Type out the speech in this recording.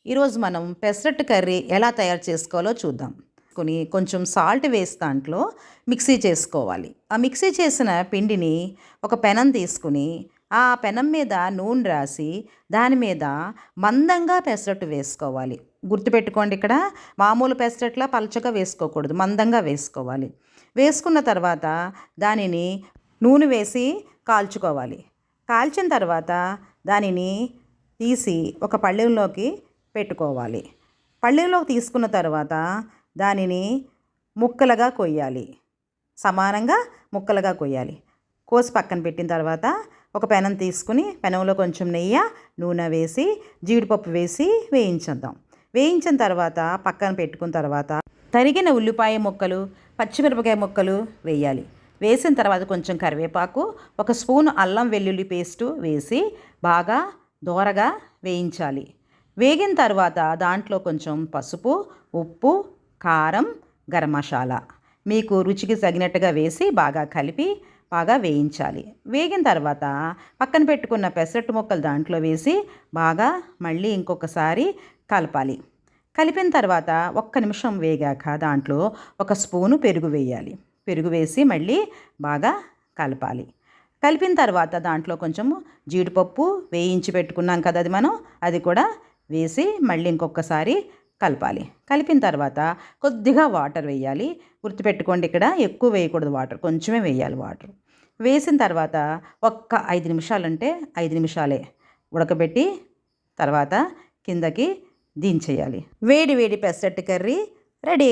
ఈరోజు మనం పెసరట్టు కర్రీ ఎలా తయారు చేసుకోవాలో చూద్దాం. కొంచెం సాల్ట్ వేసి దాంట్లో మిక్సీ చేసుకోవాలి. ఆ మిక్సీ చేసిన పిండిని ఒక పెనం తీసుకుని ఆ పెనం మీద నూనె రాసి దాని మీద మందంగా పెసరట్టు వేసుకోవాలి. గుర్తుపెట్టుకోండి, ఇక్కడ మామూలు పెసరట్లా పలచగా వేసుకోకూడదు, మందంగా వేసుకోవాలి. వేసుకున్న తర్వాత దానిని నూనె వేసి కాల్చుకోవాలి. కాల్చిన తర్వాత దానిని తీసి ఒక పళ్ళెంలోకి పెట్టుకోవాలి. పళ్ళెంలోకి తీసుకున్న తర్వాత దానిని ముక్కలుగా కొయ్యాలి. సమానంగా ముక్కలుగా కొయ్యాలి. కోసి పక్కన పెట్టిన తర్వాత ఒక పెనం తీసుకుని పెనంలో కొంచెం నెయ్యి, నూనె వేసి జీడిపప్పు వేసి వేయించేద్దాం. వేయించిన తర్వాత పక్కన పెట్టుకున్న తర్వాత తరిగిన ఉల్లిపాయ ముక్కలు, పచ్చిమిరపకాయ ముక్కలు వేయాలి. వేసిన తర్వాత కొంచెం కరివేపాకు, ఒక స్పూన్ అల్లం వెల్లుల్లి పేస్టు వేసి బాగా దోరగా వేయించాలి. వేగిన తర్వాత దాంట్లో కొంచెం పసుపు, ఉప్పు, కారం, గరం మసాలా మీకు రుచికి తగినట్టుగా వేసి బాగా కలిపి బాగా వేయించాలి. వేగిన తర్వాత పక్కన పెట్టుకున్న పెసరట్టు ముక్కలు దాంట్లో వేసి బాగా మళ్ళీ ఇంకొకసారి కలపాలి. కలిపిన తర్వాత ఒక్క నిమిషం వేగాక దాంట్లో ఒక స్పూను పెరుగు వేయాలి. పెరుగు వేసి మళ్ళీ బాగా కలపాలి. కలిపిన తర్వాత దాంట్లో కొంచెము జీడిపప్పు వేయించి పెట్టుకున్నాం కదా, అది కూడా వేసి మళ్ళీ ఇంకొకసారి కలపాలి. కలిపిన తర్వాత కొద్దిగా వాటర్ వేయాలి. గుర్తుపెట్టుకోండి, ఇక్కడ ఎక్కువ వేయకూడదు, వాటర్ కొంచెమే వేయాలి. వాటర్ వేసిన తర్వాత ఒక్క 5 నిమిషాలు, అంటే 5 నిమిషాలే ఉడకబెట్టి తర్వాత కిందకి దించేయాలి. వేడి వేడి పెసరట్టు కర్రీ రెడీ.